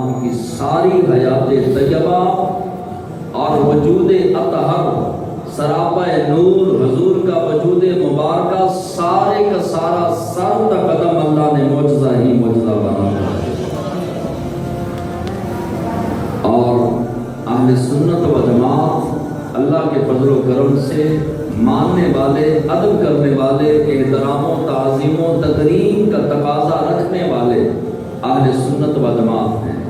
السلام کی ساری حیات طیبہ اور وجود اطہر سراپا نور حضور کا وجود مبارکہ سارے کا سارا سر تک قدم اللہ نے معجزہ ہی معجزہ بنا اور اہل سنت و جماعت اللہ کے فضل و کرم سے ماننے والے، ادب کرنے والے، احترام و تعظیم و تکریم کا تقاضا رکھنے والے اہل سنت و جماعت ہیں۔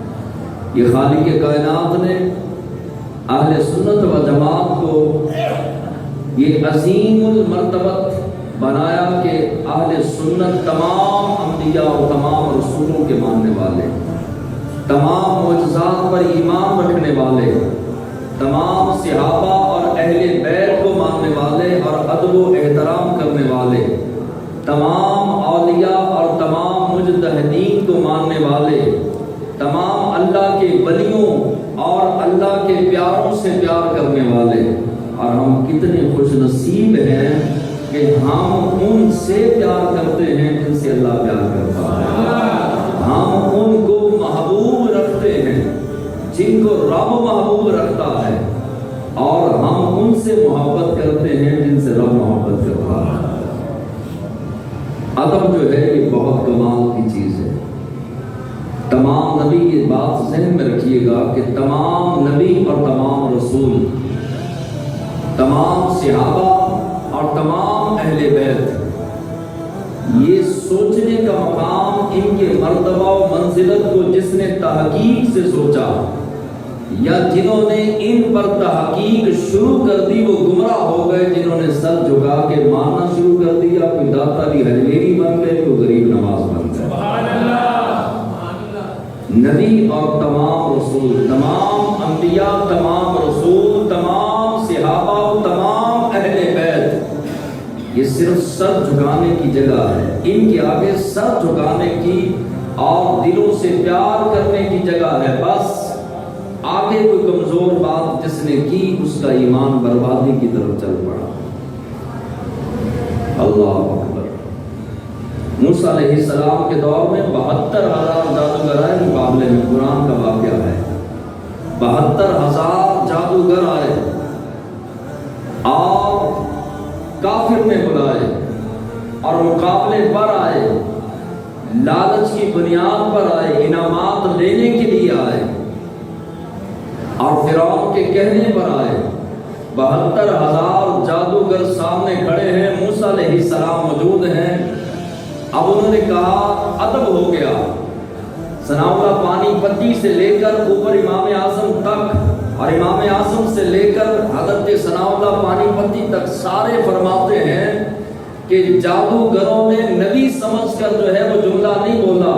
یہ خالق کائنات نے اہل سنت و جماعت کو یہ عظیم المرتبت بنایا کہ اہل سنت تمام انبیاء اور تمام رسولوں کے ماننے والے، تمام معجزات پر ایمان رکھنے والے، تمام صحابہ اور اہل بیت کو ماننے والے اور ادب و احترام کرنے والے، تمام اولیاء اور تمام مجتہدین کو ماننے والے، تمام اللہ کے ولیوں اور اللہ کے پیاروں سے پیار کرنے والے۔ اور ہم کتنے خوش نصیب ہیں کہ ہم ان سے پیار کرتے ہیں جن سے اللہ پیار کرتا ہے، ہم ان کو محبوب رکھتے ہیں جن کو رب محبوب رکھتا ہے، اور ہم ان سے محبت کرتے ہیں جن سے رب محبت کرتا ہے۔ ادب جو ہے یہ بہت کمال کی چیز ہے۔ تمام نبی یہ بات ذہن میں رکھیے گا کہ تمام نبی اور تمام رسول، تمام صحابہ اور تمام اہل بیت، یہ سوچنے کا مقام ان کے مرتبہ و منزلت کو جس نے تحقیق سے سوچا یا جنہوں نے ان پر تحقیق شروع کر دی وہ گمراہ ہو گئے، جنہوں نے سر جھکا کے ماننا شروع کر دیا، کوئی داتا بھی ہجویری بن گئے، کوئی غریب نواز بن گئے۔ سبحان اللہ۔ نبی اور تمام رسول، تمام انبیاء، تمام رسول، تمام صحابہ، تمام اہل بیت، یہ صرف سر جھکانے کی جگہ ہے، ان کے آگے سر جھکانے کی اور دلوں سے پیار کرنے کی جگہ ہے۔ بس آگے کوئی کمزور بات جس نے کی اس کا ایمان بربادی کی طرف چل پڑا۔ اللہ اکبر۔ موسیٰ علیہ السلام کے دور میں 72,000 جادوگر آئے مقابلے میں، قرآن کا واقعہ ہے۔ 72,000 جادوگر آئے اور کافر نے بلائے اور مقابلے پر آئے، لالچ کی بنیاد پر آئے، انعامات لینے کے لیے آئے اور فرعون کے کہنے پر آئے۔ 72,000 جادوگر سامنے کھڑے ہیں، موسیٰ علیہ السلام موجود ہیں۔ اب انہوں نے کہا ادب ہو گیا، ثناء اللہ پانی پتی سے لے کر اوپر امام اعظم تک اور امام اعظم سے لے کر حضرت ثناء اللہ پانی پتی تک سارے فرماتے ہیں کہ جادوگروں نے نبی سمجھ کر جو ہے وہ جملہ نہیں بولا،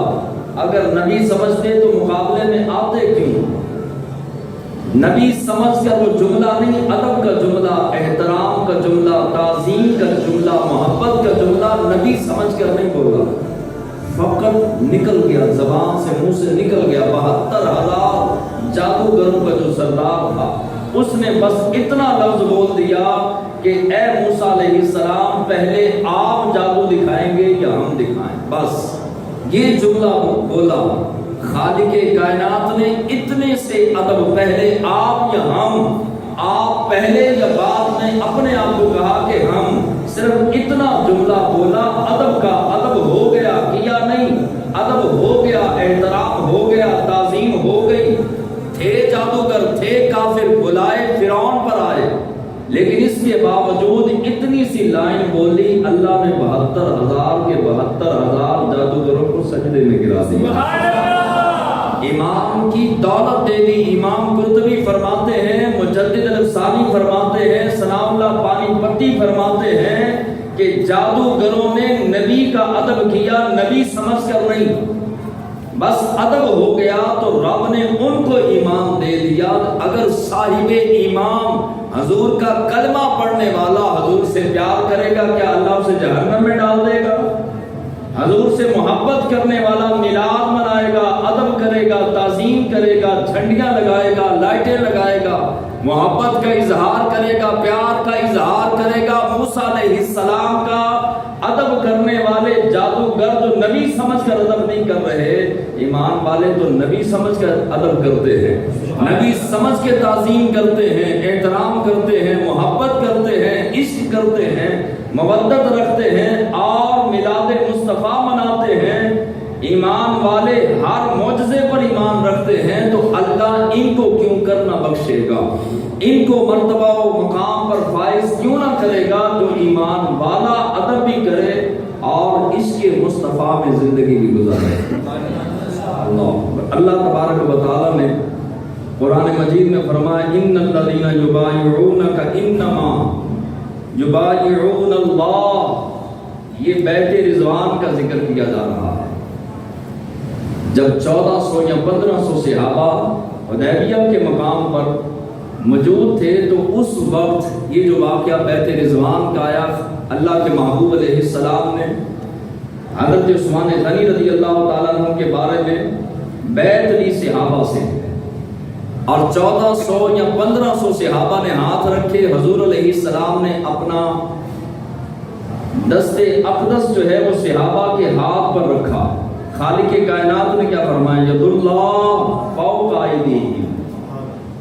اگر نبی سمجھتے تو مقابلے میں آتے کیوں؟ نبی سمجھ کر وہ جملہ نہیں، ادب کا جملہ، احترام کا جملہ، تعظیم کا جملہ، محبت کا جملہ نبی سمجھ کر نہیں بولا، فقط نکل گیا، زبان سے منہ سے نکل گیا۔ 72,000 جادوگروں کا جو سردار تھا اس نے بس اتنا لفظ بول دیا کہ اے موسیٰ علیہ السلام پہلے آپ جادو دکھائیں گے یا ہم دکھائیں؟ بس یہ جملہ بولا۔ خالق کائنات نے اتنے سے ادب، پہلے آپ یا ہم، آپ پہلے یا بعد میں اپنے آپ کو کہا کہ ہم، صرف اتنا جملہ بولا، ادب کا ادب ہو گیا، کیا نہیں، ادب ہو گیا، احترام ہو گیا، تعظیم ہو گئی۔ تھے جادوگر، تھے کافر، بلائے فرعون پر آئے، لیکن اس کے باوجود اتنی سی لائن بولی، اللہ نے 72,000 کے 72,000 جادوگروں کو سجدے میں گرا دیا۔ امام کی دولت دے دی۔ امام قرطبی فرماتے ہیں، مجدد الافسانی فرماتے ہیں، ثناء اللہ پانی پتی فرماتے ہیں کہ جادوگروں نے نبی کا ادب کیا، نبی سمجھ کر نہیں، بس ادب ہو گیا تو رب نے ان کو ایمان دے دیا۔ اگر صاحب ایمان حضور کا کلمہ پڑھنے والا حضور سے پیار کرے گا، کیا اللہ اسے جہنم میں ڈال دے گا؟ حضور سے محبت کرنے والا میلاد منائے گا، ادب کرے گا، تعظیم کرے گا، جھنڈیاں لگائے گا، لائٹیں لگائے گا، محبت کا اظہار کرے گا، پیار کا اظہار کرے گا۔ موسیٰ علیہ السلام کا ادب کرنے والے جادوگر جو نبی سمجھ کر ادب نہیں کر رہے، ایمان والے تو نبی سمجھ کر ادب کرتے ہیں، نبی سمجھ کے تعظیم کرتے ہیں، احترام کرتے ہیں، محبت کرتے ہیں، عشق کرتے ہیں، مودت رکھتے ہیں اور میلاد مصطفیٰ مناتے ہیں۔ ایمان والے ہر معجزے پر ایمان رکھتے ہیں، تو اللہ ان کو کیوں کرنا بخشے گا، ان کو مرتبہ و مقام پر فائز کیوں نہ کرے گا جو ایمان والا ادب بھی کرے اور عشق مصطفیٰ میں زندگی بھی گزارے۔ اللہ تبارک و تعالیٰ نے قرآن مجید میں فرمایا ان الذین یبایعونک انما یبایعون اللہ، یہ بیت رضوان کا ذکر کیا جا رہا ہے۔ جب 1400 یا 1500 صحابہ حدیبیہ کے مقام پر موجود تھے تو اس وقت یہ جو واقعہ بیت رضوان کا آیا، اللہ کے محبوب علیہ السلام نے حضرت عثمان غنی رضی اللہ تعالیٰ عنہ کے بارے میں بیعت لی صحابہ سے، اور 1400 یا 1500 صحابہ نے ہاتھ رکھے، حضور علیہ السلام نے اپنا دست اقدس جو ہے وہ صحابہ کے ہاتھ پر رکھا۔ خالق کائنات نے کیا فرمایا؟ ید اللہ فوق ایدیہم،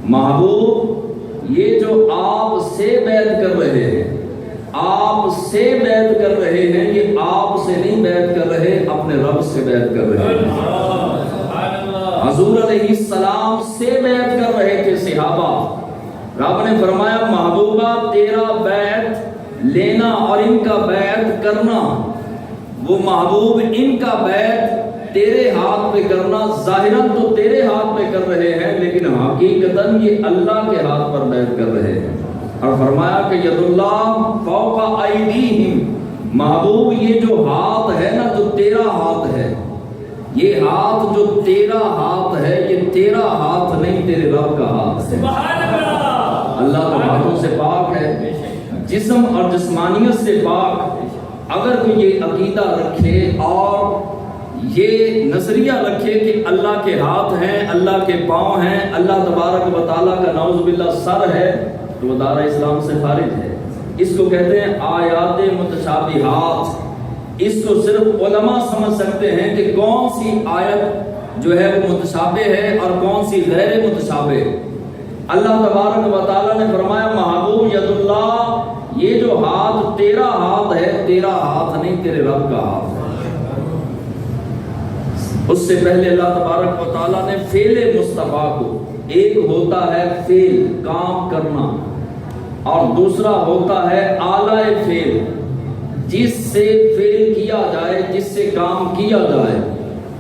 محبوب یہ جو آپ سے بیعت کر رہے ہیں، آپ سے بیعت کر رہے ہیں، یہ آپ سے نہیں بیعت کر رہے، اپنے رب سے بیعت کر رہے ہیں۔ حضور علیہ السلام سے بیعت کر رہے تھے صحابہ، رب نے فرمایا محبوبہ تیرا بیعت لینا اور ان کا بیعت کرنا، وہ محبوب ان کا بیعت تیرے ہاتھ پہ کرنا، ظاہراً تو تیرے ہاتھ پہ کر رہے ہیں لیکن حقیقتاً یہ اللہ کے ہاتھ پر بیعت کر رہے ہیں۔ اور فرمایا کہ ید اللہ فوق ایدیہم، محبوب یہ جو ہاتھ ہے نا، جو تیرا ہاتھ ہے، یہ ہاتھ جو تیرا ہاتھ ہے، یہ تیرا ہاتھ نہیں، تیرے رب کا ہاتھ ہے۔ اللہ تو ہاتھوں سے پاک ہے، جسم اور جسمانیت سے پاک۔ اگر کوئی یہ عقیدہ رکھے اور یہ نظریہ رکھے کہ اللہ کے ہاتھ ہیں، اللہ کے پاؤں ہیں، اللہ تبارک و تعالیٰ کا نعوذ باللہ سر ہے، تو وہ دار اسلام سے خارج ہے۔ اس کو کہتے ہیں آیات متشابہات۔ اس کو صرف علماء سمجھ سکتے ہیں کہ کون سی آیت جو ہے وہ متشابہ ہے اور کون سی غیر متشابہ۔ اللہ تبارک و تعالیٰ نے فرمایا محبوب ید اللہ یہ جو ہاتھ تیرا ہاتھ ہے، تیرا ہاتھ نہیں، تیرے رب کا ہاتھ ہے۔ اس سے پہلے اللہ تبارک و تعالیٰ نے فعل مصطفیٰ کو، ایک ہوتا ہے فعل کام کرنا اور دوسرا ہوتا ہے آلہ فعل، جس سے فعل کیا جائے، جس سے کام کیا جائے۔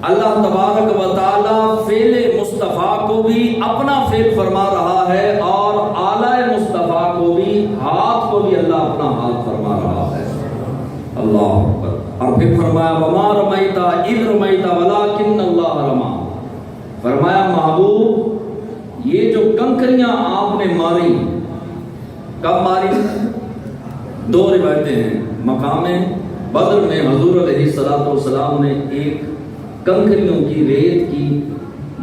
اللہ تبارک و تعالیٰ فعل مصطفیٰ کو بھی اپنا فعل فرما رہا ہے اور آلہ مصطفیٰ کو بھی، ہاتھ کو بھی اللہ اپنا ہاتھ فرما رہا ہے۔ اللہ اکبر۔ اور پھر فرمایا وما رمیت اذ رمیت ولکن اللہ رمی، فرمایا محبوب یہ جو کنکریاں آپ نے ماری، کب ماری؟ دو روایتیں ہیں۔ مقام بدر میں حضور علیہ السلام نے ایک کنکریوں کی، ریت کی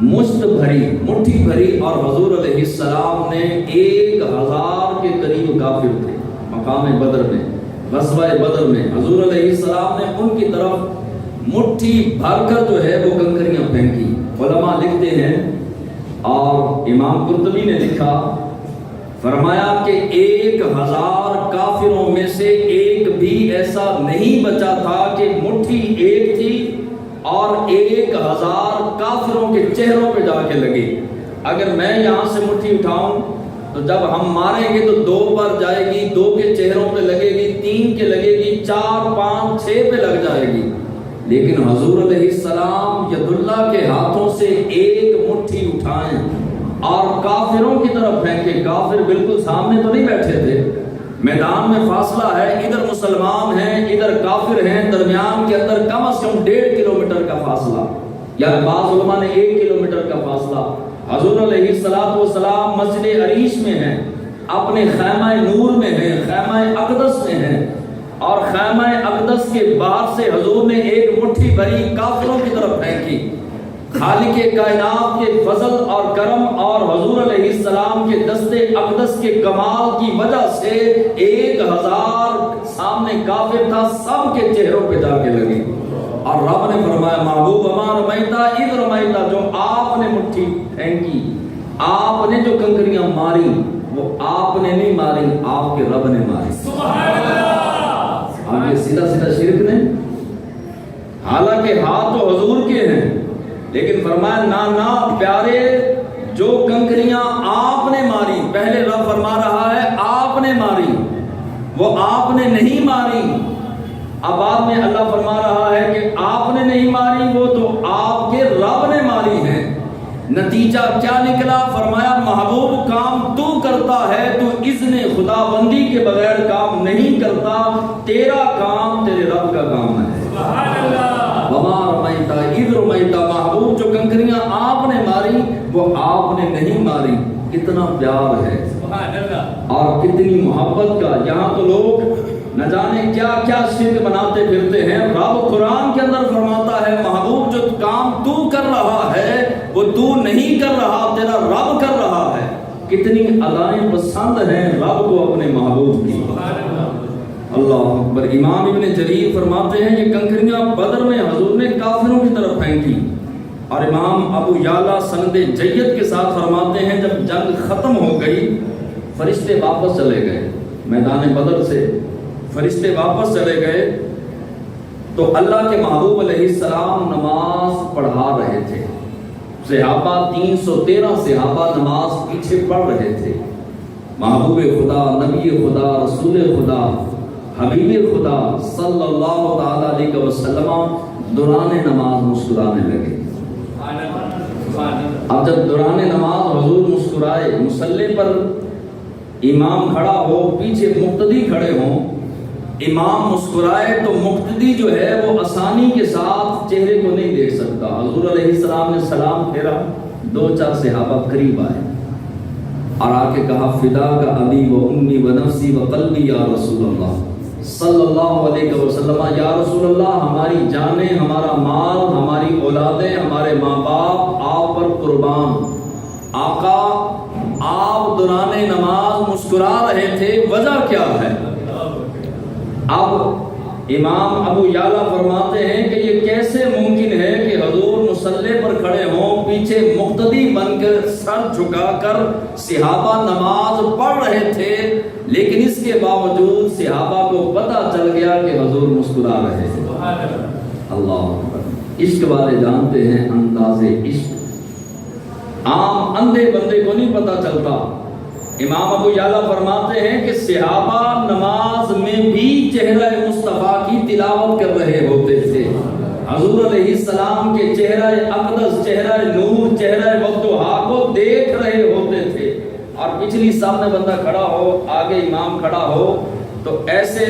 مشت بھری، مٹھی بھری، اور حضور علیہ السلام نے 1000 کے قریب کافر تھے مقام بدر میں، غزوہ بدر میں حضور علیہ السلام نے ان کی طرف مٹھی بھر کر جو ہے وہ کنکریاں پھینکی۔ علماء لکھتے ہیں اور امام قرطبی نے لکھا، فرمایا کہ 1000 کافروں میں سے ایک بھی ایسا نہیں بچا تھا کہ مٹھی ایک تھی اور 1000 کافروں کے چہروں پہ جا کے لگی۔ اگر میں یہاں سے مٹھی اٹھاؤں تو جب ہم ماریں گے تو 2 پر جائے گی، 2 کے چہروں پہ لگے گی، 3 کے لگے گی، 4 5 6 پہ لگ جائے گی۔ لیکن حضور علیہ السلام ید اللہ کے ہاتھوں سے ایک مٹھی اٹھائیں اور کافروں کی طرف پھینکے۔ کافر بالکل سامنے تو نہیں بیٹھے تھے، میدان میں فاصلہ ہے، ادھر مسلمان ہیں ادھر کافر ہیں، درمیان کے اندر کم از کم 1.5 کلومیٹر کا فاصلہ، یا بعض علماء نے 1 کلومیٹر کا فاصلہ۔ حضور علیہ السلام مسجد عریش میں ہیں، اپنے خیمہ نور میں ہیں، خیمہ اقدس میں ہیں، اور خیمہ اقدس کے باہر سے حضور نے ایک مٹھی بھری کافروں کی طرف پھینکی۔ خالق کائنات کے فضل اور کرم اور حضور علیہ السلام کے دست اقدس کے کمال کی وجہ سے 1000 سامنے کافر تھا، سب کے چہروں پہ جا کے لگی، اور رب نے فرمایا محبوب اما رمیتا اذ رمیتا، جو آپ نے مٹھی پھینکی، آپ نے جو کنکریاں ماری وہ آپ نے نہیں ماری، آپ کے رب نے ماری۔ سبحان اللہ۔ آگے سیدھا سیدھا شرک نے، حالانکہ ہاتھ تو حضور کے ہیں، لیکن فرمایا نا پیارے، جو کنکریاں آپ نے ماری، پہلے رب فرما رہا ہے آپ نے ماری، وہ آپ نے نہیں ماری، اب بعد میں اللہ فرما رہا ہے کہ آپ نے نہیں ماری، وہ تو آپ کے رب نے ماری ہیں۔ نتیجہ کیا نکلا؟ فرمایا محبوب کام تو کرتا ہے، تو اذن خدا بندی کے بغیر کام نہیں کرتا، تیرا کام تیرے رب کا کام ہے۔ سبحان اللہ۔ وما رمیتا اذ رمیتا، محبوب جو کنکریاں آپ نے ماری وہ آپ نے نہیں ماری۔ کتنا پیار ہے اور کتنی محبت کا! یہاں تو لوگ نہ جانے کیا کیا شرک بناتے پھرتے ہیں۔ رب قرآن کے اندر فرماتا ہے محبوب جو کام تو کر رہا ہے وہ تو نہیں کر رہا، تیرا رب کر رہا ہے۔ کتنی ادائیں پسند ہیں رب کو اپنے محبوب کی۔ اللہ اکبر۔ امام ابن جریر فرماتے ہیں یہ کنکریاں بدر میں حضور نے کافروں کی طرف پھینکی، اور امام ابو یعلا سند جید کے ساتھ فرماتے ہیں جب جنگ ختم ہو گئی فرشتے واپس چلے گئے، میدان بدر سے فرشتے واپس چلے گئے تو اللہ کے محبوب علیہ السلام نماز پڑھا رہے تھے، صحابہ 313 صحابہ نماز پیچھے پڑھ رہے تھے۔ محبوب خدا، نبی خدا، رسول خدا، حبیب خدا صلی اللہ تعالی علیہ وسلم دوران نماز مسکرانے لگے۔ اب جب دوران نماز حضور مسکرائے، مصلی پر امام کھڑا ہو، پیچھے مقتدی کھڑے ہوں، امام مسکرائے تو مقتدی جو ہے وہ آسانی کے ساتھ چہرے کو نہیں دیکھ سکتا۔ حضور علیہ السلام نے سلام پھیرا، 2-4 صحابہ قریب آئے اور آ کے کہا فدا کا ابی و امی و نفسی و قلبی یا رسول اللہ صلی اللہ علیہ وسلم، یا رسول اللہ ہماری جانیں، ہمارا مال، ہماری اولادیں، ہمارے ماں باپ آپ پر قربان۔ آقا آپ دوران نماز مسکرا رہے تھے، وجہ کیا ہے؟ اب امام ابو یعلا فرماتے ہیں کہ یہ کیسے ممکن ہے کہ حضور مصلی پر کھڑے ہوں، پیچھے مقتدی بن کر سر جھکا کر صحابہ نماز پڑھ رہے تھے، لیکن اس کے باوجود صحابہ کو پتہ چل گیا کہ حضور مسکرا رہے تھے۔ اللہ اکبر۔ عشق والے جانتے ہیں انداز عشق، عام اندھے بندے کو نہیں پتہ چلتا۔ امام ابو یعلا فرماتے ہیں کہ صحابہ نماز میں بھی چہرہ مصطفیٰ کی تلاوت کر رہے ہوتے تھے، حضور علیہ السلام کے چہرہ اقدس، چہرہ نور، چہرہ وضحا کو دیکھ رہے ہوتے تھے۔ اور پچھلی سامنے بندہ کھڑا ہو، آگے امام کھڑا ہو تو ایسے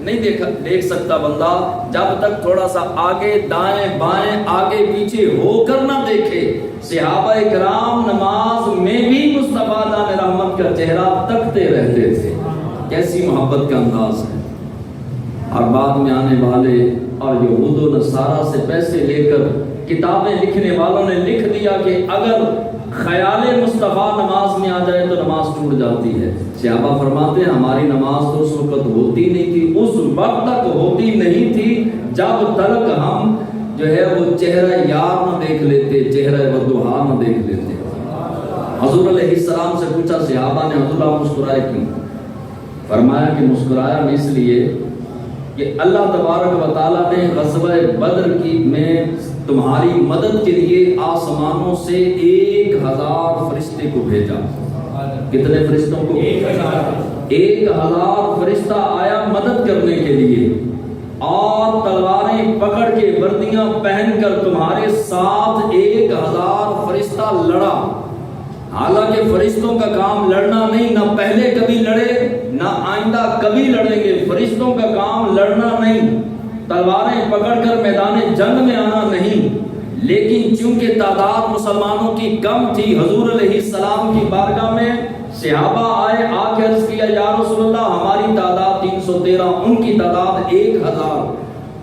نہیں دیکھ سکتا بندہ جب تک تھوڑا سا آگے دائیں بائیں آگے پیچھے ہو کر نہ دیکھے۔ صحابہ کرام نماز میں بھی مصطفیٰ جان رحمت کا چہرہ تکتے رہتے تھے۔ کیسی محبت کا انداز ہے۔ اور بعد میں آنے والے اور یہود و نصارہ سے پیسے لے کر کتابیں لکھنے والوں نے لکھ دیا کہ اگر خیال مصطفیٰ نماز میں آ جائے تو نماز ٹوٹ جاتی ہے۔ صحابہ فرماتے ہیں ہماری نماز تو اس وقت ہوتی نہیں تھی، اس وقت تک ہوتی نہیں تھی جب تک ہم جو ہے وہ چہرہ یار نہ دیکھ لیتے، چہرہ وضحا نہ دیکھ لیتے۔ حضور علیہ السلام سے پوچھا صحابہ نے حضور آپ مسکرائے کیوں؟ فرمایا کہ مسکرایا میں اس لیے کہ اللہ تبارک و تعالیٰ نے غزوہ بدر کی میں تمہاری مدد کے لیے آسمانوں سے 1000 فرشتے کو بھیجا۔ کتنے فرشتوں کو؟ 1000 فرشتہ آیا مدد کرنے کے لیے، اور تلواریں پکڑ کے وردیاں پہن کر تمہارے ساتھ 1000 فرشتہ لڑا۔ حالانکہ فرشتوں کا کام لڑنا نہیں، نہ پہلے کبھی لڑے نہ آئندہ کبھی لڑیں گے۔ فرشتوں کا کام لڑنا نہیں، تلواریں پکڑ کر میدان جنگ میں آنا نہیں، لیکن چونکہ تعداد مسلمانوں کی کم تھی، حضور علیہ السلام کی بارگاہ میں صحابہ آئے، آ کے عرض کیا یا رسول اللہ ہماری تعداد 313، ان کی تعداد 1000۔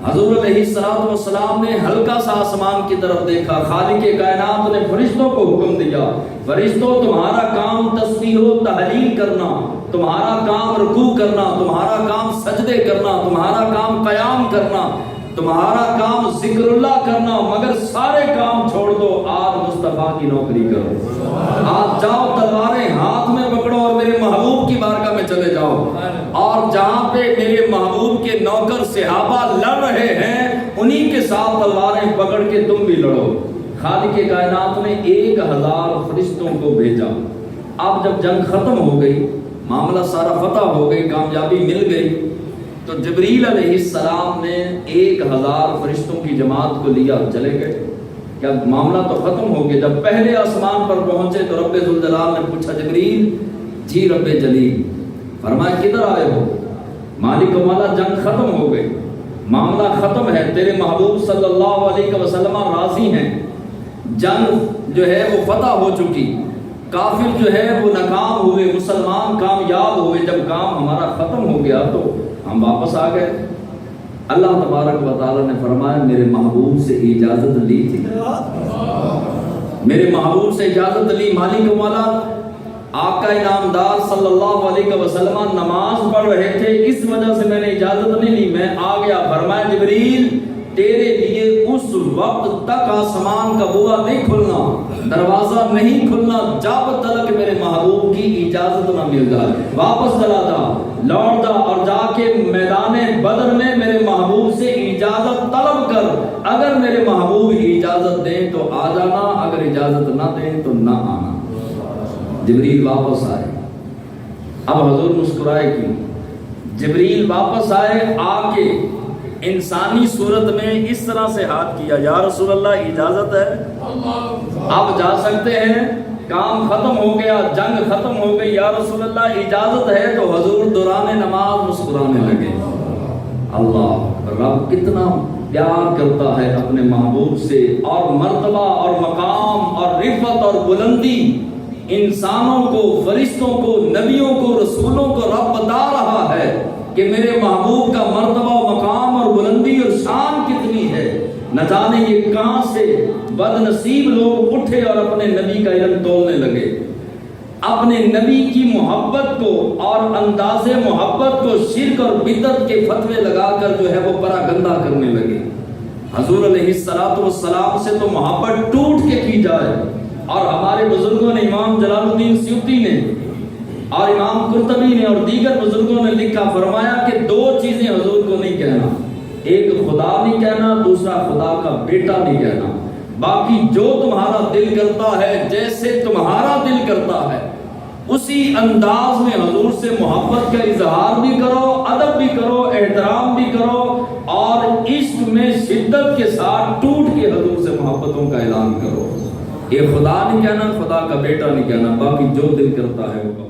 حضور علیہ السلام نے ہلکا سا آسمان کی طرف دیکھا، خالق کائنات نے فرشتوں کو حکم دیا، فرشتوں تمہارا کام تسبیح و تہلیل کرنا، تمہارا کام رکوع کرنا، تمہارا کام سجدے کرنا، تمہارا کام قیام کرنا، تمہارا کام ذکر اللہ کرنا، مگر سارے کام چھوڑ دو، آج مصطفیٰ کی نوکری کرو، آج جاؤ تلواریں ہاتھ میں پکڑو اور میرے محبوب کی بارگاہ میں چلے جاؤ، اور جہاں پہ میرے محبوب کے نوکر صحابہ لڑ رہے ہیں انہی کے ساتھ تلواریں پکڑ کے تم بھی لڑو۔ خالق کائنات نے 1000 فرشتوں کو بھیجا۔ اب جب جنگ ختم ہو گئی، معاملہ سارا فتح ہو گئی، کامیابی مل گئی، تو جبریل علیہ السلام نے 1000 فرشتوں کی جماعت کو لیا، چلے گئے۔ کیا معاملہ تو ختم ہو گیا؟ جب پہلے آسمان پر پہنچے تو رب ذوالجلال نے پوچھا، جبریل جی رب جلیل، فرمایا کدھر آئے ہو؟ مالک و مولا جنگ ختم ہو گئی، معاملہ ختم ہے، تیرے محبوب صلی اللہ علیہ وسلم راضی ہیں، جنگ جو ہے وہ فتح ہو چکی، کافر جو ہے وہ ناکام ہوئے، مسلمان کامیاب ہوئے، جب کام ہمارا ختم ہو گیا تو ہم واپس آ گئے۔ اللہ تبارک و تعالیٰ نے فرمایا میرے محبوب سے اجازت لی تھی، میرے محبوب سے اجازت لی، مالک و مولا آقا انعامدار صلی اللہ علیہ وسلم نماز پڑھ رہے تھے، اس وجہ سے میں نے اجازت نہیں لی، میں آ گیا۔ فرمایا جبریل تیرے لیے اس وقت تک آسمان کا بوا نہیں کھلنا، دروازہ نہیں کھلنا جب تک میرے محبوب کی اجازت نہ مل جائے۔ واپس چلا جا، لوٹ جا اور جا کے میدان بدر میں میرے محبوب سے اجازت طلب کر، اگر میرے محبوب اجازت دیں تو آ جانا، اگر اجازت نہ دیں تو نہ آنا۔ جبریل واپس آئے، اب حضور مسکرائے کیوں؟ جبریل واپس آئے، آ کے انسانی صورت میں اس طرح سے ہاتھ کیا، یا رسول اللہ اجازت ہے، آپ جا سکتے ہیں، کام ختم ہو گیا، جنگ ختم ہو گئی، یا رسول اللہ اجازت ہے، تو حضور دوران نماز مسکرانے لگے۔ اللہ رب کتنا پیار کرتا ہے اپنے محبوب سے، اور مرتبہ اور مقام اور رفعت اور بلندی انسانوں کو، فرشتوں کو، نبیوں کو، رسولوں کو رب بتا رہا ہے کہ میرے محبوب کا مرتبہ و مقام اور بلندی اور شان کتنی ہے۔ نہ جانے یہ کہاں سے بد نصیب لوگ اٹھے اور اپنے نبی کا علم تولنے لگے، اپنے نبی کی محبت کو اور انداز محبت کو شرک اور بدعت کے فتوے لگا کر جو ہے وہ پراگندہ کرنے لگے۔ حضور علیہ السلام سے تو محبت ٹوٹ کے کی جائے، اور ہمارے بزرگوں نے، امام جلال الدین سیوطی نے اور امام قرطبی نے اور دیگر بزرگوں نے لکھا، فرمایا کہ 2 چیزیں حضور کو نہیں کہنا، ایک خدا نہیں کہنا، دوسرا خدا کا بیٹا نہیں کہنا، باقی جو تمہارا دل کرتا ہے، جیسے تمہارا دل کرتا ہے اسی انداز میں حضور سے محبت کا اظہار بھی کرو، ادب بھی کرو، احترام بھی کرو، اور عشق میں شدت کے ساتھ ٹوٹ کے حضور سے محبتوں کا اعلان کرو۔ یہ خدا نہیں کہنا، خدا کا بیٹا نہیں کہنا، باقی جو دل کرتا ہے وہ کہو۔